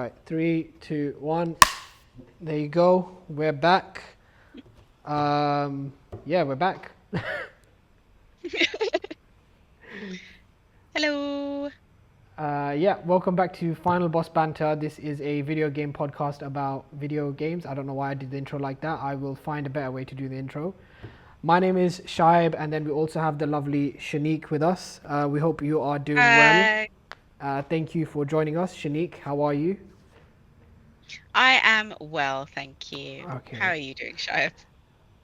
Right, 3, 2, 1. There you go. We're back. Yeah, we're back. Hello. Yeah, welcome back to Final Boss Banter. This is a video game podcast about video games. I don't know why I did the intro like that. I will find a better way to do the intro. My name is Shaib, and then we also have the lovely Shanique with us. We hope you are doing well. Hi. Thank you for joining us, Shanique. How are you? I am well, thank you. How Okay. are you doing, Shia?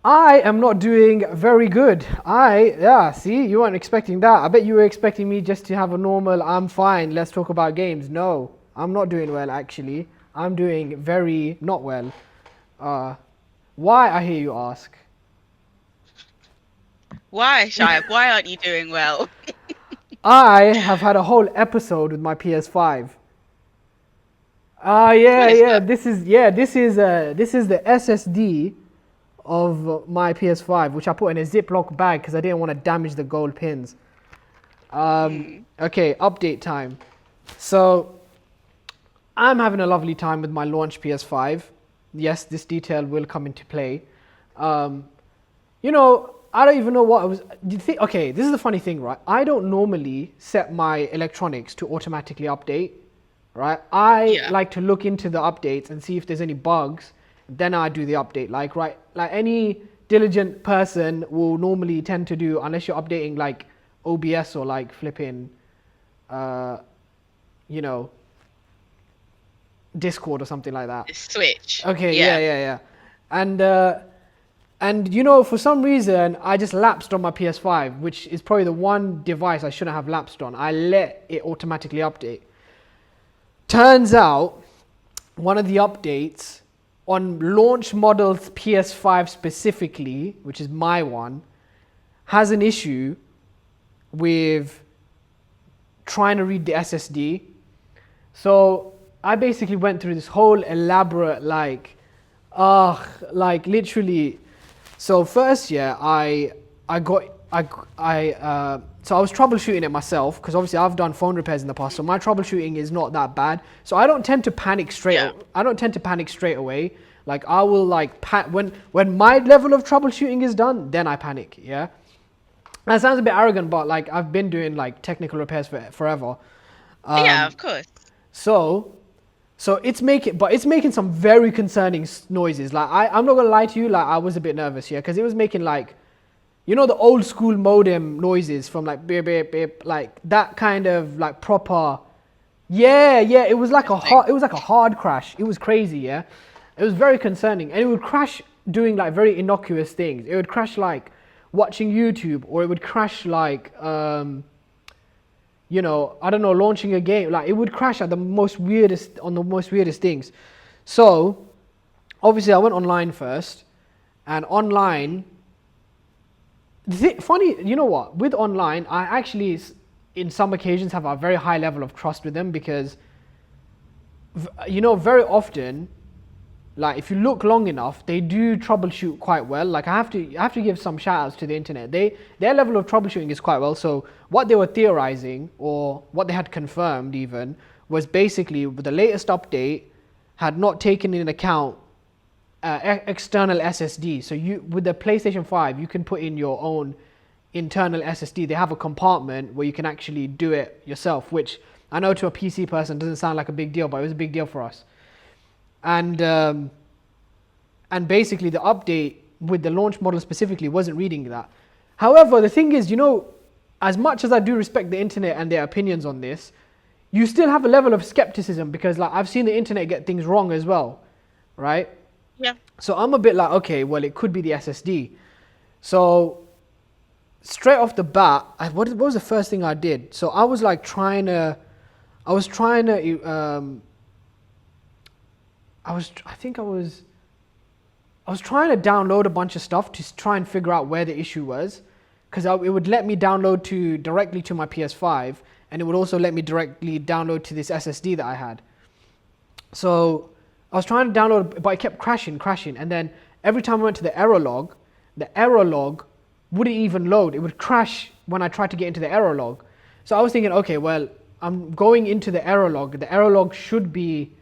I am not doing very good. Yeah, see, you weren't expecting that. I bet you were expecting me just to have a normal, I'm fine, let's talk about games. No, I'm not doing well, actually. I'm doing very not well. Uh, why, I hear you ask? Why, Shia? Why aren't you doing well? I have had a whole episode with my PS5. What Yeah, is yeah, that? this is the SSD of my PS5, which I put in a Ziploc bag because I didn't want to damage the gold pins. Hmm. Okay, update time. So I'm having a lovely time with my launch PS5. Yes, this detail will come into play. Um, I don't even know what I was. Okay, this is the funny thing, right? I don't normally set my electronics to automatically update, right? I Yeah. like to look into the updates and see if there's any bugs. Then I do the update. Like any diligent person will normally tend to do, unless you're updating like OBS or like flipping, uh, you know, Discord or something like that. The Switch. Okay, yeah, Yeah. yeah, yeah. And for some reason, I just lapsed on my PS5, which is probably the one device I shouldn't have lapsed on. I let it automatically update. Turns out, one of the updates on launch models PS5 specifically, which is my one, has an issue with trying to read the SSD. So I basically went through this whole elaborate like literally. So first, yeah, I got I so I was troubleshooting it myself because obviously I've done phone repairs in the past, so my troubleshooting is not that bad. So I don't tend to panic straight. Yeah. I don't tend to panic straight away. Like I will like when my level of troubleshooting is done, then I panic. Yeah. That sounds a bit arrogant, but like I've been doing like technical repairs for forever. Yeah, of course. So, it's making some very concerning noises. Like I'm not gonna lie to you, like I was a bit nervous here because it was making like, the old school modem noises from like beep beep beep, like that kind of like proper. Yeah, yeah. Interesting. It was like a hard crash. It was crazy. Yeah, it was very concerning, and it would crash doing like very innocuous things. It would crash like watching YouTube, or it would crash like I don't know, launching a game. Like it would crash at the most weirdest things. So obviously I went online first, and online, funny, you know what? With online, I actually, in some occasions, have a very high level of trust with them because, very often, like if you look long enough, they do troubleshoot quite well. Like I have to give some shout outs to the internet. Their level of troubleshooting is quite well. So what they were theorizing, or what they had confirmed even, was basically with the latest update had not taken in account external SSD. So you, with the PlayStation 5, you can put in your own internal SSD. They have a compartment where you can actually do it yourself, which I know to a PC person doesn't sound like a big deal, but it was a big deal for us. And basically the update with the launch model specifically wasn't reading that. However, the thing is, as much as I do respect the internet and their opinions on this, you still have a level of skepticism because like I've seen the internet get things wrong as well, right? Yeah. So I'm a bit like, okay, well, it could be the SSD. So straight off the bat, what was the first thing I did? So I was like I was trying to I think I was trying to download a bunch of stuff to try and figure out where the issue was, because it would let me download directly to my PS5, and it would also let me directly download to this SSD that I had. So I was trying to download, but it kept crashing, and then every time I went to the error log wouldn't even load. It would crash when I tried to get into the error log. So I was thinking, okay, well, I'm going into the error log. The error log should be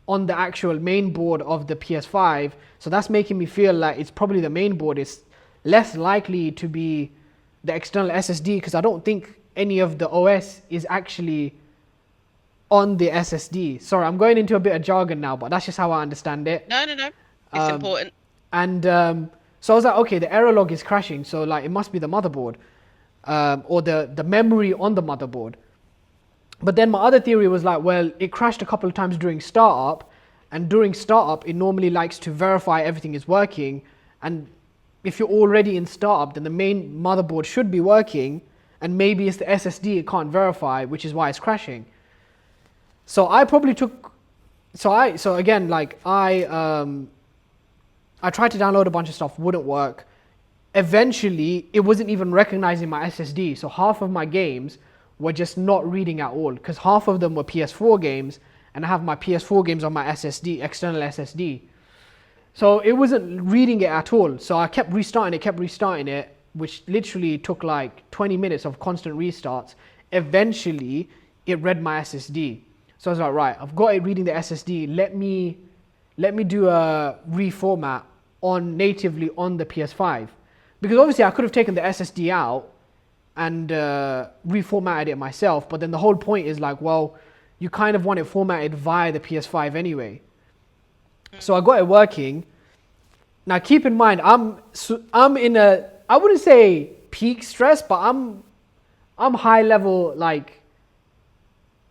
on the actual main board of the PS5. So that's making me feel like it's probably the main board is less likely to be the external SSD, because I don't think any of the OS is actually on the SSD. Sorry, I'm going into a bit of jargon now, but that's just how I understand it. No, no, no. It's important. And so I was like, okay, the error log is crashing, so like it must be the motherboard, or the memory on the motherboard. But then my other theory was like, well, it crashed a couple of times during startup, and during startup, it normally likes to verify everything is working. And if you're already in startup, then the main motherboard should be working, and maybe it's the SSD it can't verify, which is why it's crashing. So I probably took, so again, like I tried to download a bunch of stuff, wouldn't work. Eventually, it wasn't even recognizing my SSD. So half of my games were just not reading at all, because half of them were PS4 games, and I have my PS4 games on my SSD, external SSD. So it wasn't reading it at all. So I kept restarting it, which literally took like 20 minutes of constant restarts. Eventually, it read my SSD. So I was like, right, I've got it reading the SSD. Let me do a reformat on natively on the PS5, because obviously I could have taken the SSD out and reformatted it myself. But then the whole point is like, well, you kind of want it formatted via the PS5 anyway. So I got it working. Now keep in mind, I'm in a, I wouldn't say peak stress, but I'm high level, like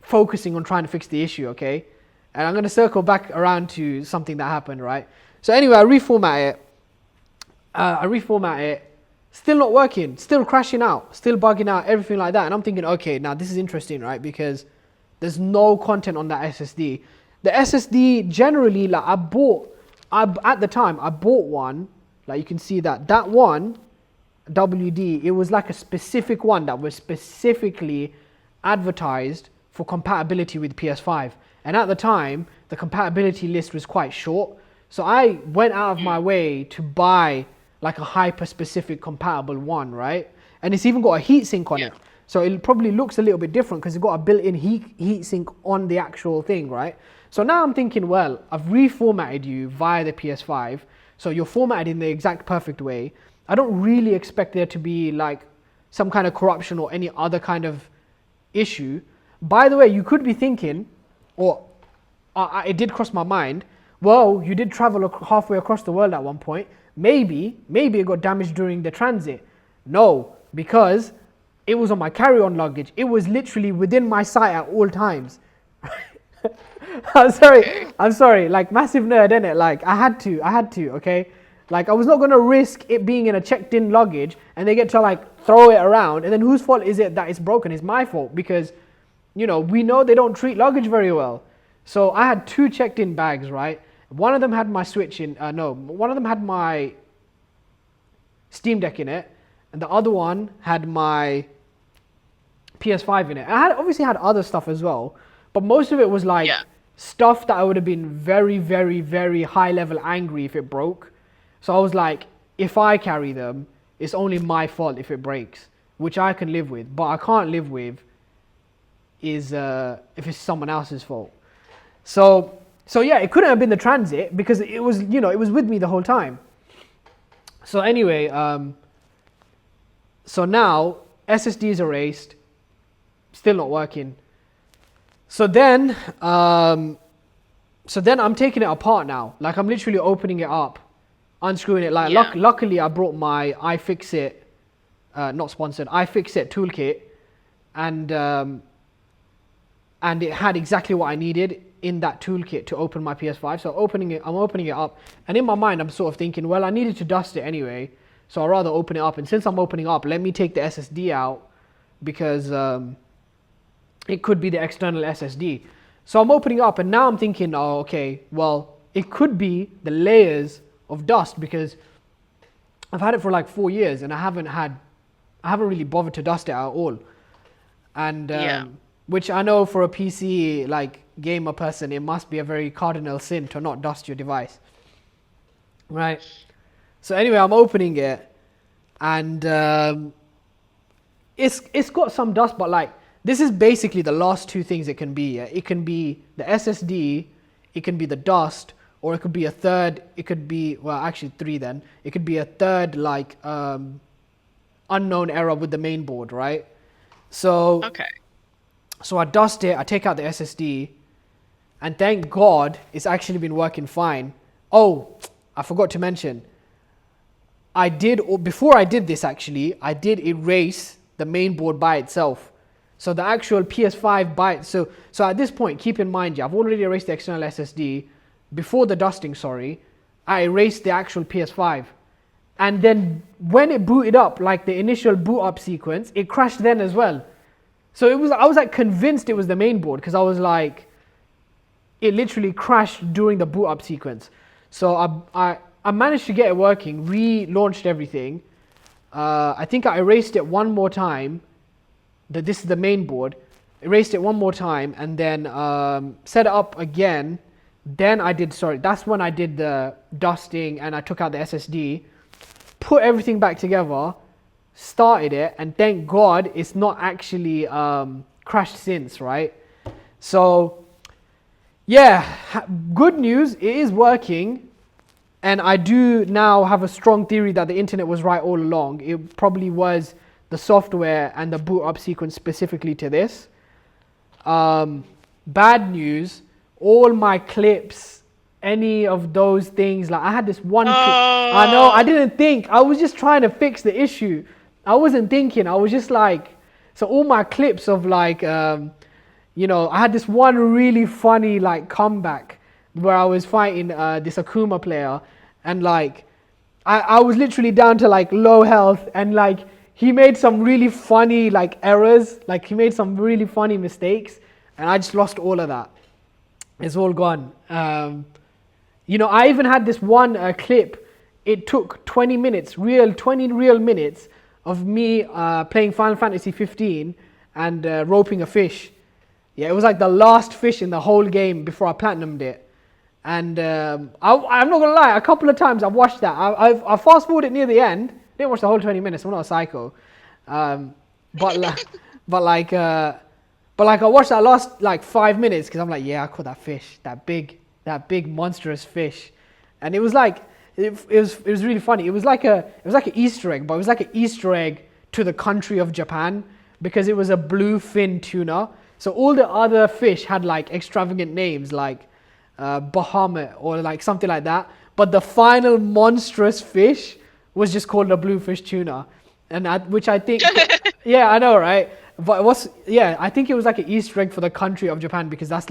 focusing on trying to fix the issue, okay? And I'm going to circle back around to something that happened, right? So anyway, I reformat it, still not working, still crashing out, still bugging out, everything like that. And I'm thinking, okay, now this is interesting, right? Because there's no content on that SSD. The SSD generally, like at the time, I bought one, like you can see that one, WD, it was like a specific one that was specifically advertised for compatibility with PS5. And at the time, the compatibility list was quite short. So I went out of my way to buy like a hyper-specific compatible one, right? And it's even got a heatsink on it. So it probably looks a little bit different because it's got a built-in heatsink on the actual thing, right? So now I'm thinking, well, I've reformatted you via the PS5. So you're formatted in the exact perfect way. I don't really expect there to be like some kind of corruption or any other kind of issue. By the way, you could be thinking, or it did cross my mind, well, you did travel halfway across the world at one point. Maybe it got damaged during the transit. No, because it was on my carry-on luggage. It was literally within my sight at all times. I'm sorry, like massive nerd, innit? Like I had to, okay? Like I was not gonna risk it being in a checked-in luggage and they get to like throw it around, and then whose fault is it that it's broken? It's my fault, because, you know, we know they don't treat luggage very well. So I had 2 checked-in bags, right? One of them had my Switch in, one of them had my Steam Deck in it, and the other one had my PS5 in it. I obviously had other stuff as well, but most of it was like stuff that I would have been very, very, very high level angry if it broke. So I was like, if I carry them, it's only my fault if it breaks, which I can live with. But I can't live with is if it's someone else's fault. So yeah, it couldn't have been the transit because it was, you know, it was with me the whole time. So anyway, so now SSD is erased, still not working. So then I'm taking it apart now. Like I'm literally opening it up, unscrewing it. Like luckily I brought my iFixit, not sponsored, iFixit toolkit, and it had exactly what I needed in that toolkit to open my PS5. So I'm opening it up, and in my mind I'm sort of thinking, well, I needed to dust it anyway, so I'd rather open it up. And since I'm opening up, let me take the SSD out, because it could be the external SSD. So I'm opening up, and now I'm thinking, oh, okay, well, it could be the layers of dust, because I've had it for like 4 years and I haven't really bothered to dust it at all. And which I know for a PC like gamer person, it must be a very cardinal sin to not dust your device, right? So anyway, I'm opening it, and it's got some dust, but like this is basically the last 2 things it can be. It can be the SSD, it can be the dust, or it could be a third, it could be, well, actually three then. It could be a third, like, unknown error with the main board, right? So, Okay. so I dust it, I take out the SSD, and thank God it's actually been working fine. Oh, I forgot to mention, before I did this actually, I did erase the main board by itself. So the actual PS5 so at this point, keep in mind, I've already erased the external SSD. Before the dusting, sorry, I erased the actual PS5. And then when it booted up, like the initial boot up sequence, it crashed then as well. So I was like convinced it was the main board, because I was like, it literally crashed during the boot up sequence. So I managed to get it working, relaunched everything. I think I erased it one more time. This is the main board. Erased it one more time, and then set it up again. Then that's when I did the dusting, and I took out the SSD, put everything back together, started it, and thank God it's not actually crashed since, right? So yeah, good news, it is working. And I do now have a strong theory that the internet was right all along. It probably was the software and the boot up sequence specifically to this. Bad news, all my clips, any of those things, like I had this one clip. I know, I didn't think. I was just trying to fix the issue. I wasn't thinking. I was just like, so all my clips of like, you know, I had this one really funny like comeback where I was fighting this Akuma player, and like I was literally down to like low health, and like he made some really funny like errors, like he made some really funny mistakes, and I just lost all of that. It's all gone. You know, I even had this one clip. It took 20 minutes, 20 real minutes of me playing Final Fantasy 15 and roping a fish. Yeah, it was like the last fish in the whole game before I platinumed it. And I'm not gonna lie, a couple of times I've watched that. I fast forwarded near the end. Didn't watch the whole 20 minutes. I'm not a psycho. But like I watched that last like 5 minutes because I'm like, yeah, I caught that fish, that big monstrous fish, and it was like it was really funny. It was like an Easter egg, but it was like an Easter egg to the country of Japan, because it was a bluefin tuna. So all the other fish had like extravagant names like Bahamut or like something like that, but the final monstrous fish was just called a bluefish tuna, and which I think, yeah, I know, right? But I think it was like an Easter egg for the country of Japan, because that's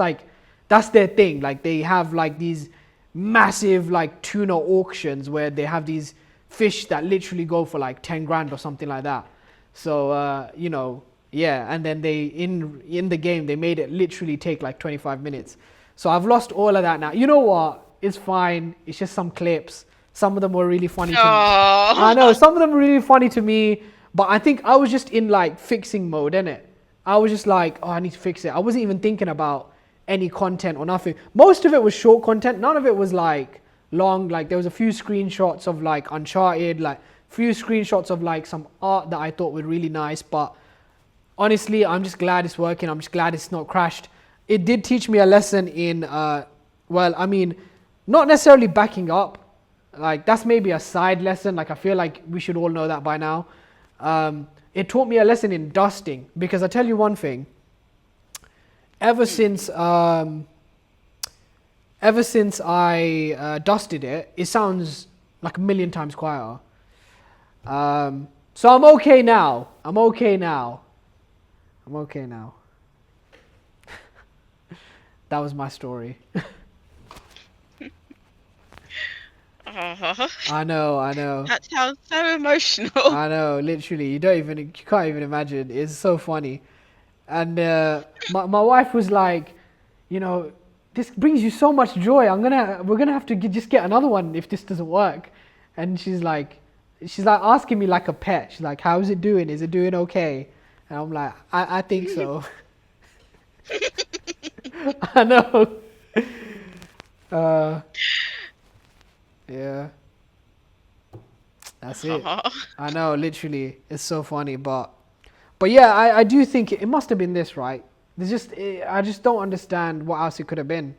their thing. Like they have like these massive like tuna auctions where they have these fish that literally go for like 10 grand or something like that. So you know, yeah, and then they in the game they made it literally take like 25 minutes. So I've lost all of that now. You know what? It's fine. It's just some clips. Some of them were really funny to me. I know, some of them were really funny to me, but I think I was just in like fixing mode, innit? I was just like, oh, I need to fix it. I wasn't even thinking about any content or nothing. Most of it was short content. None of it was like long. Like there was a few screenshots of like Uncharted, like few screenshots of like some art that I thought were really nice. But honestly, I'm just glad it's working. I'm just glad it's not crashed. It did teach me a lesson in, well, I mean, not necessarily backing up. Like that's maybe a side lesson. Like I feel like we should all know that by now. It taught me a lesson in dusting, because I tell you one thing. Ever since I dusted it, it sounds like a million times quieter. So I'm okay now. That was my story. I know. That sounds so emotional. I know, literally. You can't even imagine. It's so funny. And my wife was like, you know, this brings you so much joy. We're gonna have to just get another one if this doesn't work. And she's like asking me like a pet. She's like, how's it doing? Is it doing okay? And I'm like, I think so. I know. Yeah. That's it. I know, literally. It's so funny, but yeah, I do think it must have been this, right? I just don't understand what else it could have been.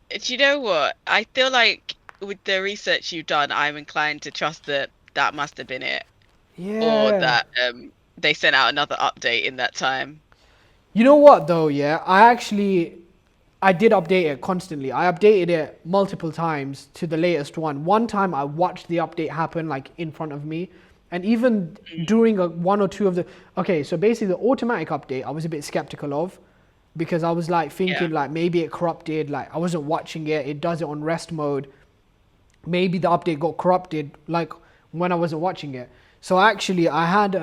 Do you know what? I feel like with the research you've done, I'm inclined to trust that that must have been it, or Yeah. that they sent out another update in that time. You know what though, yeah? I did update it constantly. I updated it multiple times to the latest one. One time I watched the update happen like in front of me. And even Mm, during one or two of the okay, so basically the automatic update I was a bit skeptical of because I was like yeah, thinking like maybe it corrupted, like I wasn't watching it, it does it on rest mode. Maybe the update got corrupted like when I wasn't watching it. So actually I had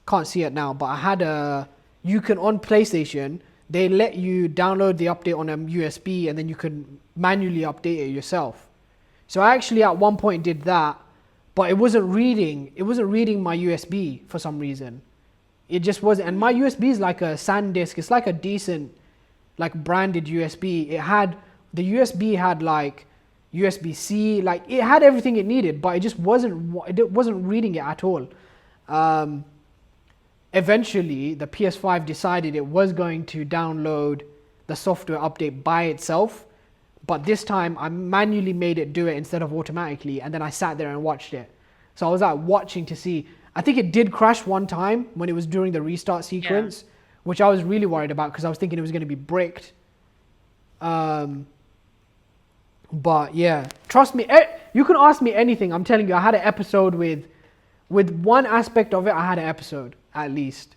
can't see it now, but I had a you can on PlayStation they let you download the update on a USB and then you can manually update it yourself. So I actually at one point did that, but it wasn't reading my USB for some reason. It just wasn't, and my USB is like a SanDisk. It's like a decent like branded USB. The USB had like USB C, like it had everything it needed, but it wasn't reading it at all. Um, Eventually the PS5 decided it was going to download the software update by itself, but this time I manually made it do it instead of automatically, and then I sat there and watched it. So I was like watching to see. I think it did crash one time when it was during the restart yeah. sequence, which I was really worried about because I was thinking it was going to be bricked. Um, but yeah, trust me, you can ask me anything. I'm telling you, I had an episode with one aspect of it. I had an episode at least.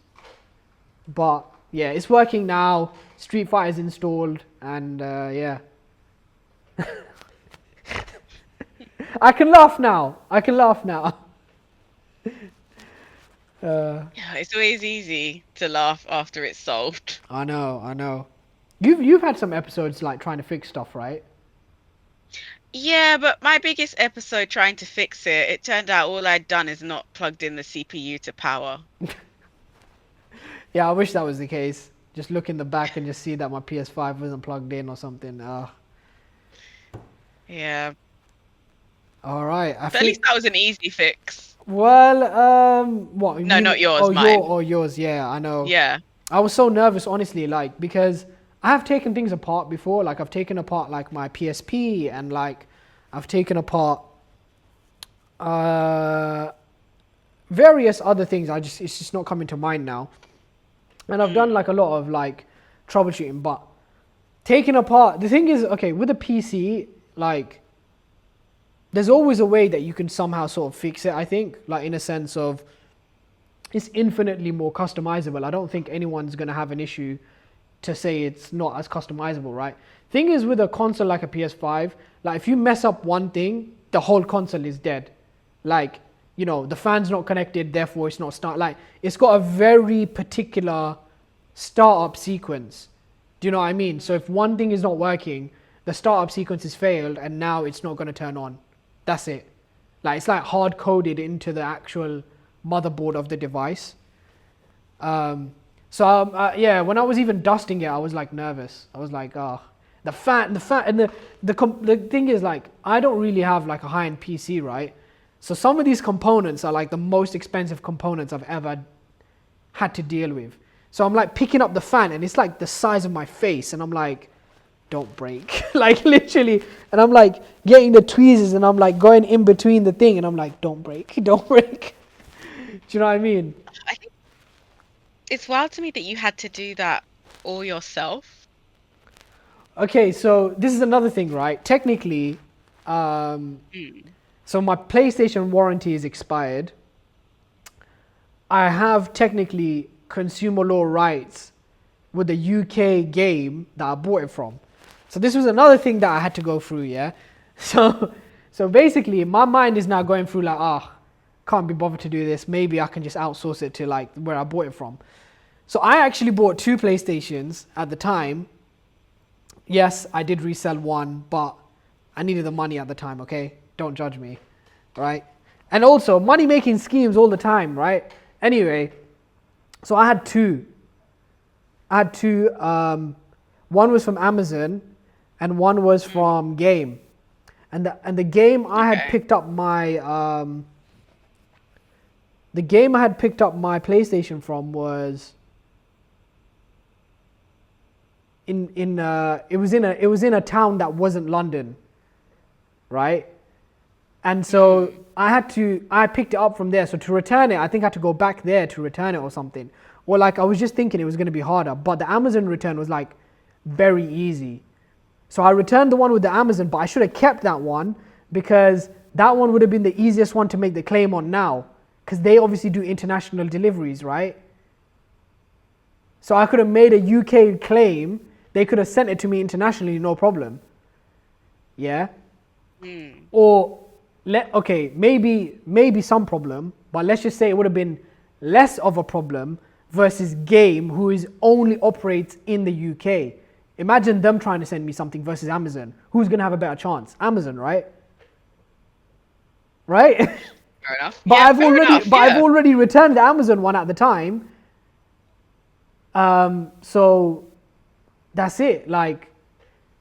But yeah, it's working now. Street Fighter is installed, and yeah, I can laugh now. I can laugh now. Yeah, it's always easy to laugh after it's solved. I know, I know. You've had some episodes like trying to fix stuff, right? Yeah, but my biggest episode trying to fix it, it turned out all I'd done is not plugged in the CPU to power. Yeah, I wish that was the case. Just look in the back and just see that my PS5 wasn't plugged in or something. Yeah, All right. I but at least think. that was an easy fix. Well, what you No, not mean? yours, Oh, mine. yours. Yeah, I know. Yeah. I was so nervous, honestly, like because I have taken things apart before. Like I've taken apart like my PSP and like I've taken apart uh, various other things. It's just not coming to mind now. And I've done Mm, like a lot of like troubleshooting, but taking apart the thing is okay with a PC like there's always a way that you can somehow sort of fix it. I think like in a sense of it's infinitely more customizable. I don't think anyone's going to have an issue to say it's not as customizable, right? Thing is with a console like a PS5, like if you mess up one thing, the whole console is dead. Like, the fan's not connected, therefore it's not start like it's got a very particular startup sequence. Do you know what I mean? So if one thing is not working, the startup sequence has failed and now it's not going to turn on. That's it. Like it's like hard coded into the actual motherboard of the device. Yeah, when I was even dusting it, I was like nervous. I was like, oh, the fan, and the thing is like, I don't really have like a high-end PC, right? So some of these components are like the most expensive components I've ever had to deal with. So I'm like picking up the fan, and it's like the size of my face, and I'm like, don't break, like literally, and I'm like getting the tweezers, and I'm like going in between the thing, and I'm like, don't break, don't break. Do you know what I mean? I think it's wild to me that you had to do that all yourself. Okay, so this is another thing, right? Technically, um, Mm, so my PlayStation warranty is expired. I have technically consumer law rights with the UK game that I bought it from. So this was another thing that I had to go through, yeah? So so basically my mind is now going through like, can't be bothered to do this. Maybe I can just outsource it to like where I bought it from. So I actually bought two PlayStations at the time. Yes, I did resell one, but I needed the money at the time, okay? Don't judge me, right? And also, money making schemes all the time, right? Anyway, so I had two. One was from Amazon and one was mm, from Game. And the game I had okay. picked up my the game I had picked up my PlayStation from was it was in a town that wasn't London, right? And so I picked it up from there. So to return it, I think I had to go back there to return it or something. Or like I was just thinking it was going to be harder, but the Amazon return was like very easy. So I returned the one with the Amazon, but I should have kept that one because that one would have been the easiest one to make the claim on now, because they obviously do international deliveries, right? So I could have made a UK claim. They could have sent it to me internationally, no problem. Yeah. Or maybe some problem, but let's just say it would have been less of a problem versus Game, who is only operates in the UK. Imagine them trying to send me something versus Amazon. Who's gonna have a better chance? Amazon, right? Right? Fair enough. But Yeah, I've fair already enough, yeah. already returned the Amazon one at the time. So that's it. Like,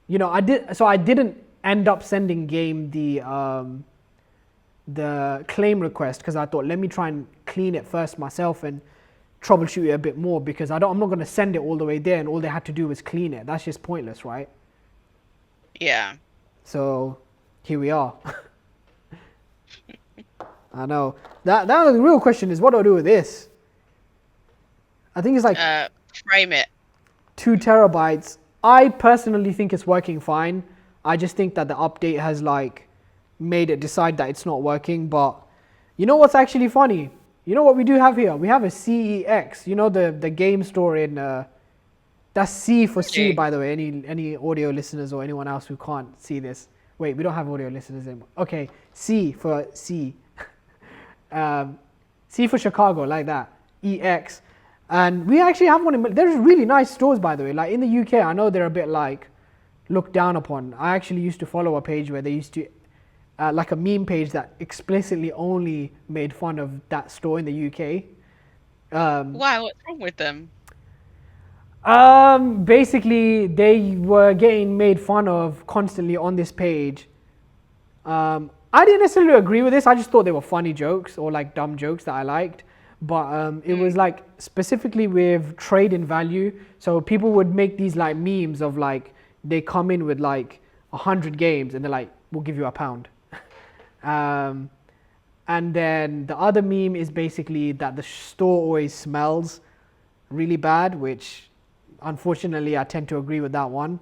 you know, I didn't end up sending Game the claim request because I thought let me try and clean it first myself and troubleshoot it a bit more, because I'm not going to send it all the way there and all they had to do was clean it. That's just pointless, right? Yeah. So here we are. I know. That the real question is, what do I do with this? I think it's like Frame it. 2 terabytes. I personally think it's working fine. I just think that the update has like made it decide that it's not working. But you know what's actually funny? You know what we do have here? We have a CEX. You know the game store in that's C for C, by the way. Any audio listeners or anyone else who can't see this. Wait, we don't have audio listeners anymore. Okay, C for C. C for Chicago, like that. EX. And we actually have one in, there's really nice stores, by the way. Like in the UK, I know they're a bit like looked down upon. I actually used to follow a page where they used to, like a meme page that explicitly only made fun of that store in the UK. Why? What's wrong with them? Basically, they were getting made fun of constantly on this page. I didn't necessarily agree with this. I just thought they were funny jokes or like dumb jokes that I liked. But it was like specifically with trade in value. So people would make these like memes of like they come in with like 100 games and they're like, we'll give you £1. And then the other meme is basically that the store always smells really bad, which unfortunately I tend to agree with that one.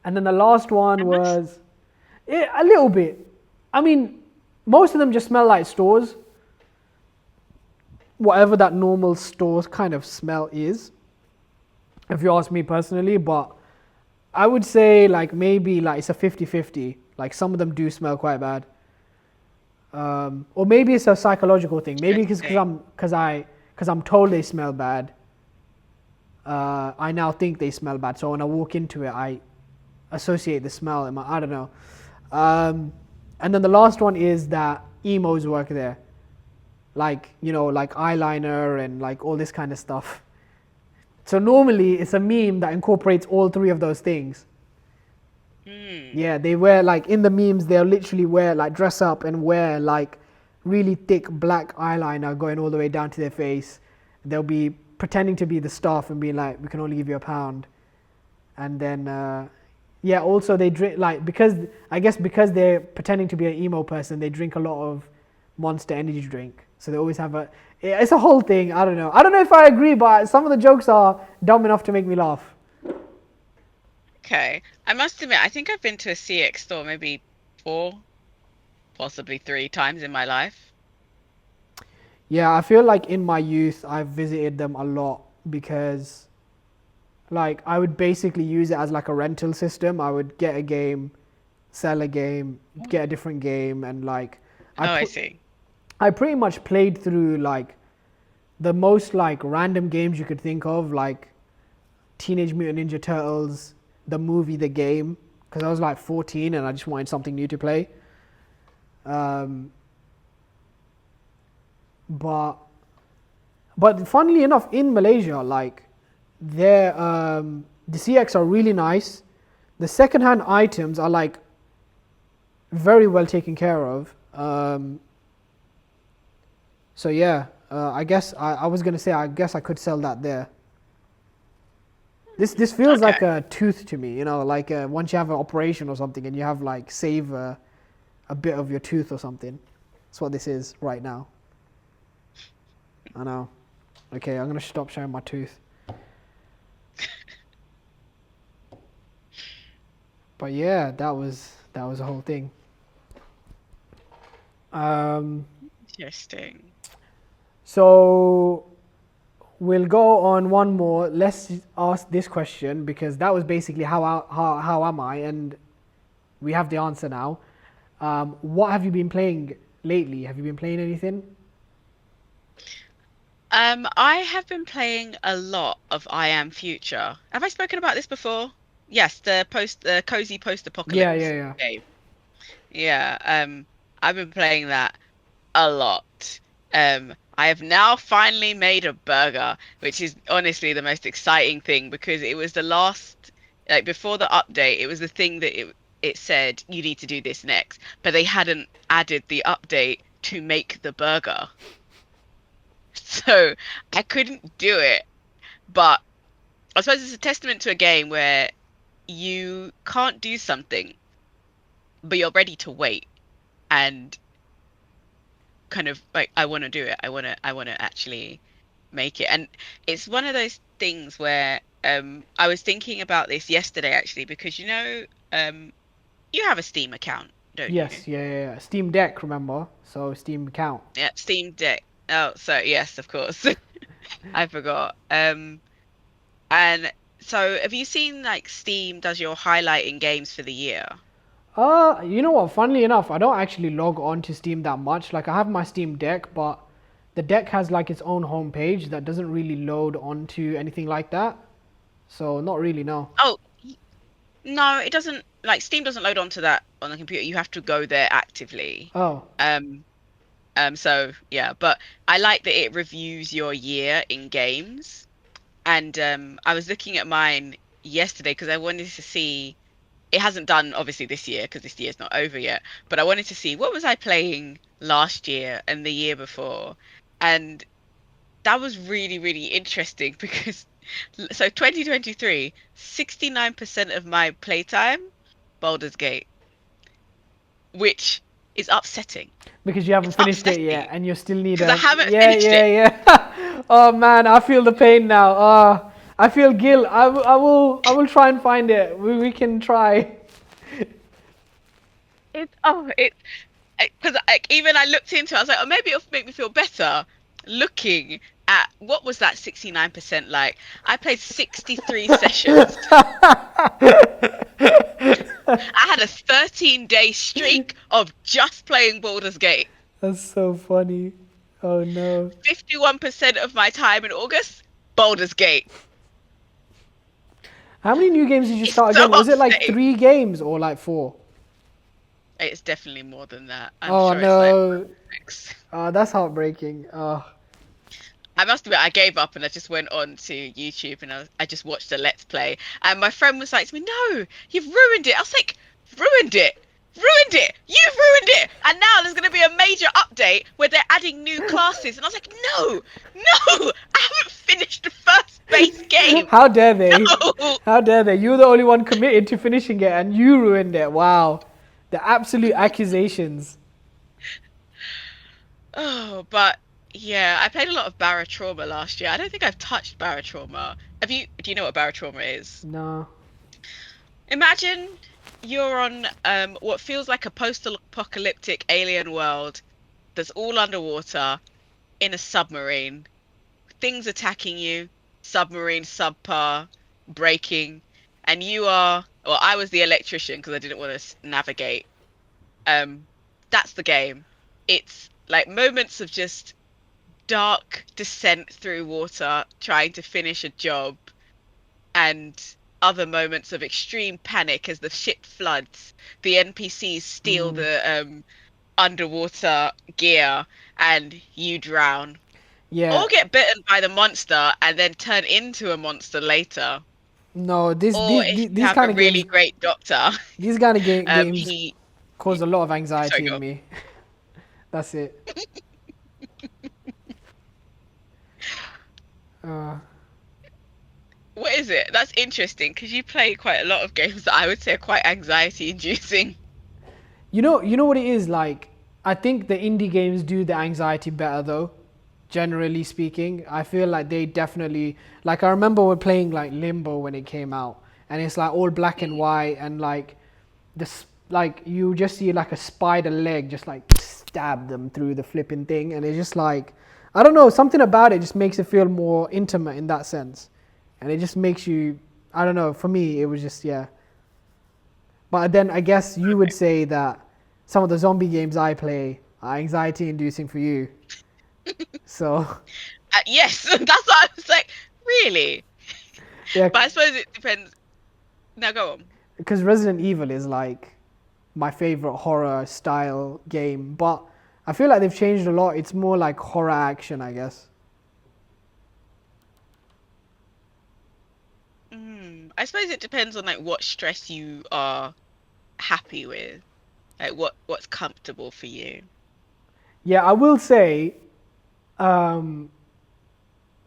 And then the last one was a little bit. I mean, most of them just smell like stores. Whatever that normal store kind of smell is, if you ask me personally. But I would say like maybe like it's a 50-50. Like some of them do smell quite bad. Or maybe it's a psychological thing. Maybe because I'm told they smell bad. I now think they smell bad. So when I walk into it, I associate the smell. I don't know. And then the last one is that emos work there. Like, you know, like eyeliner and like all this kind of stuff. So normally it's a meme that incorporates all 3 of those things. Yeah, they wear like in the memes, they'll literally wear like dress up and wear like really thick black eyeliner going all the way down to their face. They'll be pretending to be the staff and being like, we can only give you £1. And then, yeah, also they drink like, because they're pretending to be an emo person, they drink a lot of Monster energy drink. So they always have it's a whole thing. I don't know if I agree, but some of the jokes are dumb enough to make me laugh. Okay. I must admit, I think I've been to a CX store maybe 4, possibly 3 times in my life. Yeah, I feel like in my youth I've visited them a lot because like I would basically use it as like a rental system. I would get a game, sell a game, get a different game, and like I see. I pretty much played through like the most like random games you could think of, like Teenage Mutant Ninja Turtles, the movie, the game, because I was like 14 and I just wanted something new to play. But funnily enough, in Malaysia, like the CX are really nice. The secondhand items are like very well taken care of. So yeah, I guess I was gonna say I guess I could sell that there. This feels Okay. like a tooth to me. You know, like once you have an operation or something, and you have like save a bit of your tooth or something. That's what this is right now. I know. Okay, I'm gonna stop showing my tooth. But yeah, that was the whole thing. Um, Interesting. so we'll go on one more. Let's ask this question because that was basically how am I, and we have the answer now. What have you been playing lately? Have you been playing anything? I have been playing a lot of I Am Future. Have I spoken about this before? Yes, the cozy Yeah, post-apocalypse yeah, yeah. game. Yeah, I've been playing that a lot. I have now finally made a burger, which is honestly the most exciting thing because it was the last, like before the update, it was the thing that it said you need to do this next, but they hadn't added the update to make the burger. So I couldn't do it. But I suppose it's a testament to a game where you can't do something, but you're ready to wait and kind of like I want to do it. I want to actually make it. And it's one of those things where I was thinking about this yesterday actually because you have a Steam account, don't you? Yes, yeah, yeah, yeah. Steam Deck, remember? So Steam account. Yeah, Steam Deck. Oh, so yes, of course. I forgot. And so have you seen like Steam does your highlighting games for the year? You know what? Funnily enough, I don't actually log on to Steam that much. Like I have my Steam Deck, but the deck has like its own homepage that doesn't really load onto anything like that. So not really, no. Oh, no, it doesn't like Steam doesn't load onto that on the computer. You have to go there actively. Oh, Um, so yeah, but I like that it reviews your year in games. And I was looking at mine yesterday because I wanted to see it hasn't done obviously this year because this year's not over yet, but I wanted to see what was I playing last year and the year before. And that was really, really interesting because so 2023, 69% of my playtime, Baldur's Gate, which is upsetting. because you haven't It's finished it yet, upsetting and you still need because I a. haven't Yeah, finished yeah, it. yeah. Oh man, I feel the pain now. I feel guilt. I will try and find it. We can try. It's because even I looked into it, I was like, oh, maybe it'll make me feel better looking at what was that 69% like. I played 63 sessions. I had a 13-day streak of just playing Baldur's Gate. That's so funny. Oh no. 51% of my time in August, Baldur's Gate. How many new games did you It's start so again? Was it like upsetting. 3 games or like 4? It's definitely more than that. I'm Oh sure it's like no. 6. That's heartbreaking. I must admit, I gave up and I just went on to YouTube and I just watched a Let's Play. And my friend was like to me, "No, you've ruined it." I was like, "Ruined it? Ruined it? You've ruined it!" And now there's going to be a major update where they're adding new classes. And I was like, "No, no, I haven't finished the first base game. How dare they? No." How dare they? You're the only one committed to finishing it and you ruined it. Wow. The absolute accusations. Oh, but yeah, I played a lot of Trauma last year. I don't think I've touched Trauma. Have you? Do you know what Trauma is? No. Imagine you're on what feels like a post-apocalyptic alien world that's all underwater in a submarine. Things attacking you, submarine subpar, breaking, and you are, well, I was the electrician because I didn't want to navigate. Um, that's the game. It's like moments of just dark descent through water, trying to finish a job, and other moments of extreme panic as the ship floods. The NPCs steal Mm. the underwater gear and you drown. Yeah. Or get bitten by the monster and then turn into a monster later. No, this Or these if these, you these have a kind of really games great doctor, these kind of games he. cause a lot of Sorry, anxiety go in on. me. That's it. Uh, What is it? That's interesting because you play quite a lot of games that I would say are quite anxiety inducing. You know what it is like. I think the indie games do the anxiety better though. Generally speaking, I feel like they definitely like. I remember we're playing like Limbo when it came out, and it's like all black and white, and like this like you just see like a spider leg just like stab them through the flipping thing, and it's just like I don't know, something about it just makes it feel more intimate in that sense, and it just makes you I don't know. For me, it was just yeah. But then I guess you would say that some of the zombie games I play are anxiety inducing for you. So Yes, that's what I was like. Really? yeah, But I suppose it depends. Now go on. because Resident Evil is like my favorite horror style game, but I feel like they've changed a lot. It's more like horror action, I guess. I suppose it depends on like what stress you are happy with, like what's comfortable for you. Yeah, I will say, um,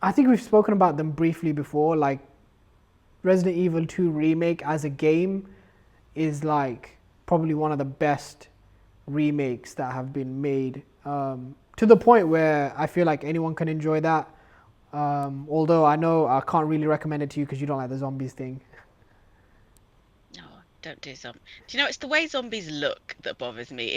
I think we've spoken about them briefly before. Like Resident Evil 2 Remake as a game is like probably one of the best remakes that have been made, to the point where I feel like anyone can enjoy that. Although I know I can't really recommend it to you because you don't like the zombies thing. No, don't do some. Do you know it's the way zombies look that bothers me?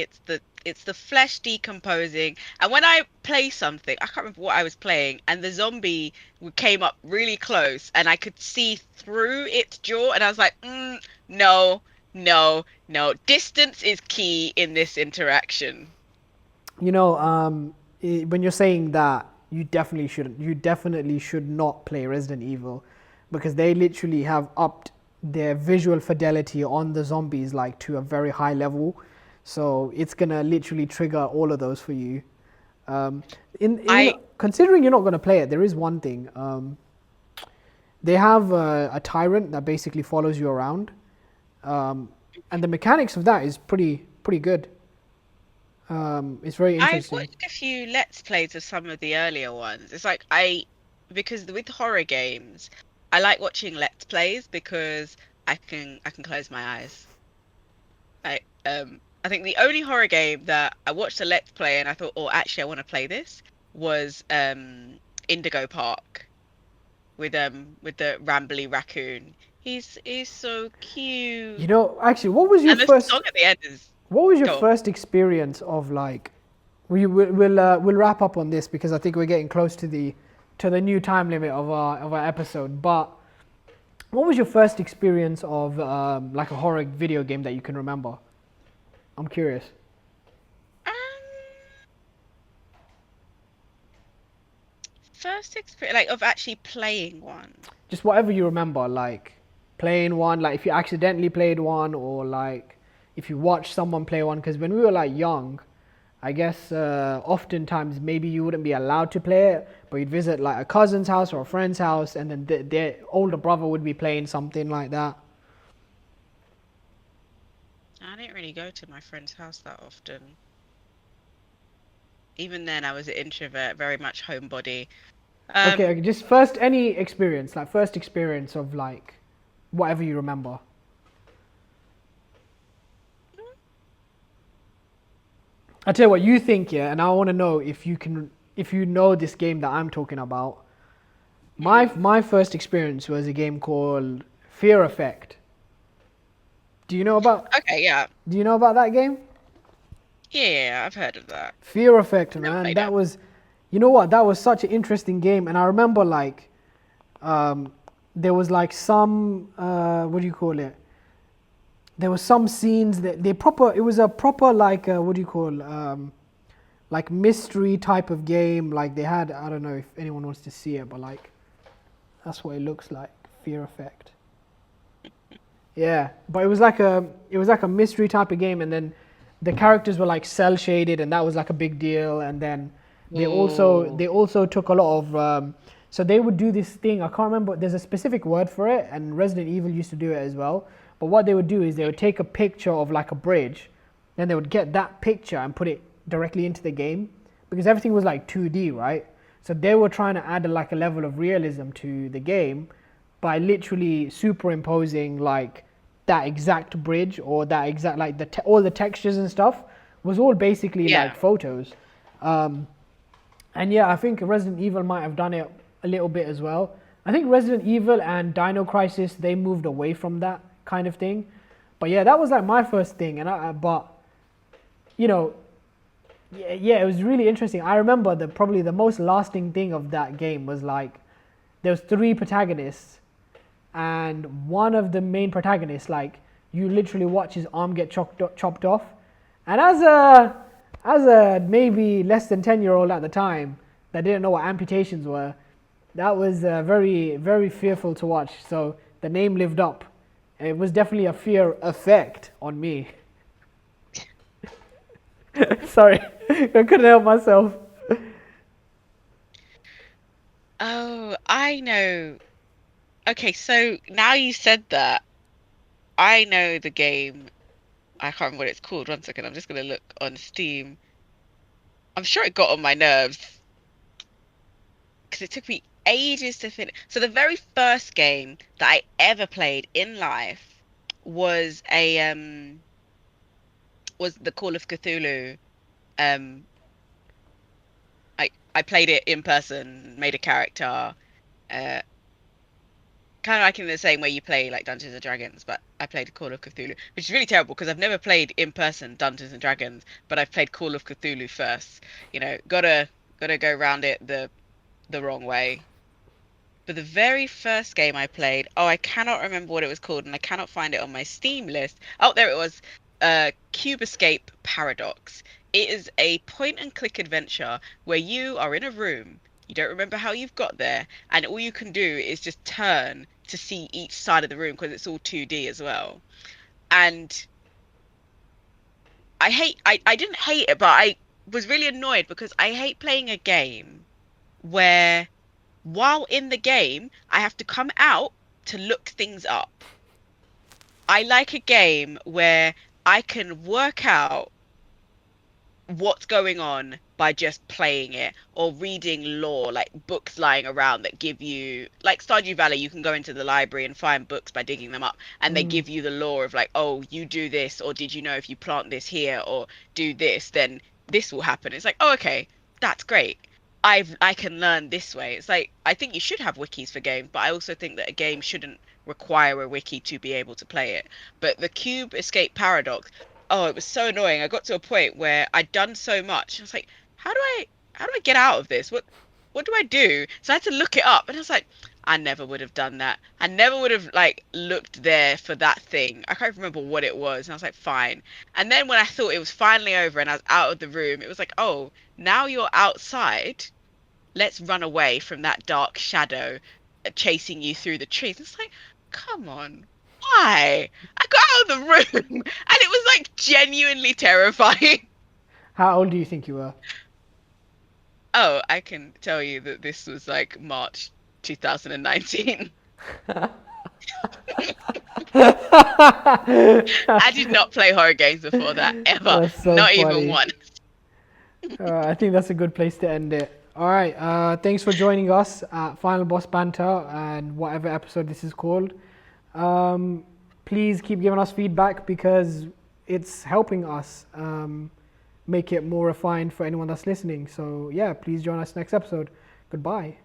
It's the flesh decomposing. And when I play something, I can't remember what I was playing, and the zombie came up really close, and I could see through its jaw, and I was like, no, no, no. Distance is key in this interaction. You know, when you're saying that, you definitely shouldn't. You definitely should not play Resident Evil, because they literally have upped their visual fidelity on the zombies like to a very high level. So it's gonna literally trigger all of those for you. Um, I considering you're not gonna play it, there is one thing. They have a tyrant that basically follows you around, and the mechanics of that is pretty good. It's very I've interesting. watched a few Let's Plays of some of the earlier ones. It's like because with horror games, I like watching Let's Plays because I can close my eyes. I think the only horror game that I watched a Let's Play and I thought, oh, actually, I want to play this was Indigo Park with the rambly raccoon. He's so cute, You know, actually, and the song at the end is what was your go on. first experience of like? We'll wrap up on this because I think we're getting close to the new time limit of our episode. But what was your first experience of like a horror video game that you can remember? I'm curious. Um, First experience like of actually playing one. Just whatever you remember, like playing one, like if you accidentally played one, or like if you watched someone play one. Because when we were like young, I guess oftentimes maybe you wouldn't be allowed to play it, but you'd visit like a cousin's house or a friend's house, and then their older brother would be playing something like that. I didn't really go to my friend's house that often. Even then, I was an introvert, very much homebody. Okay, Um, okay, just first any experience, like first experience of like whatever you remember. I tell you what you think, yeah, and I want to know if you know this game that I'm talking about. mm, My first experience was a game called Fear Effect. Do you know about okay, yeah. Do you know about that game? Yeah, I've heard of that. Fear Effect, Never man. played it. That was, you know what? That was such an interesting game, and I remember like, um, there was like some what do you call it? There was some scenes that they proper. It was a proper like what do you call like mystery type of game. Like they had, I don't know if anyone wants to see it, but like that's what it looks like. Fear Effect. Yeah, but it was like a mystery type of game, and then the characters were like cell shaded, and that was like a big deal. And then Oh, they also took a lot of so they would do this thing. I can't remember. There's a specific word for it, and Resident Evil used to do it as well. But what they would do is they would take a picture of like a bridge, then they would get that picture and put it directly into the game because everything was like 2D, right? So they were trying to add like a level of realism to the game, by literally superimposing like that exact bridge or that exact like all the textures and stuff was all basically Yeah. like photos. And yeah, I think Resident Evil might have done it a little bit as well. I think Resident Evil and Dino Crisis they moved away from that kind of thing. But yeah, that was like my first thing, and but you know, yeah, it was really interesting. I remember probably the most lasting thing of that game was like there was three protagonists, and one of the main protagonists, like you literally watch his arm get chopped off, and as a maybe less than 10-year-old at the time that didn't know what amputations were, that was very very fearful to watch. So the name lived up. It was definitely a fear effect on me. Sorry, I couldn't help myself. Oh, I know. Okay, so now you said that, I know the game. I can't remember what it's called. One second, I'm just gonna look on Steam. I'm sure it got on my nerves because it took me ages to finish. So the very first game that I ever played in life was was the Call of Cthulhu. Um, I played it in person, made a character, uh, kind of like in the same way you play like Dungeons and Dragons, but I played Call of Cthulhu, which is really terrible because I've never played in person Dungeons and Dragons, but I've played Call of Cthulhu first. Gotta go around it the wrong way. But the very first game I played, oh, I cannot remember what it was called, and I cannot find it on my Steam list. Oh, there it was. Cube Escape Paradox. It is a point and click adventure where you are in a room. You don't remember how you've got there, and all you can do is just turn to see each side of the room because it's all 2D as well. And I didn't hate it, but I was really annoyed because I hate playing a game where while in the game, I have to come out to look things up. I like a game where I can work out what's going on by just playing it or reading lore, like books lying around that give you, like Stardew Valley, you can go into the library and find books by digging them up, and they Mm, give you the lore of like, oh, you do this, or did you know if you plant this here or do this, then this will happen. It's like, oh, okay, that's great. I can learn this way. It's like I think you should have wikis for games, but I also think that a game shouldn't require a wiki to be able to play it. But the Cube Escape Paradox, oh, it was so annoying. I got to a point where I'd done so much. I was like, how do I get out of this? What do I do? So I had to look it up, and I was like, I never would have done that. I never would have like looked there for that thing. I can't remember what it was, and I was like, fine. And then when I thought it was finally over and I was out of the room, it was like, oh, now you're outside. Let's run away from that dark shadow chasing you through the trees. It's like, come on, why? I got out of the room and it was like genuinely terrifying. how old do you think you were? Oh, I can tell you that this was like March 2019. I did not play horror games before that ever, That's so not even funny. one. I think that's a good place to end it. All right. Thanks for joining us at Final Boss Banter and whatever episode this is called. Um, Please keep giving us feedback because it's helping us make it more refined for anyone that's listening. So, yeah, please join us next episode. Goodbye.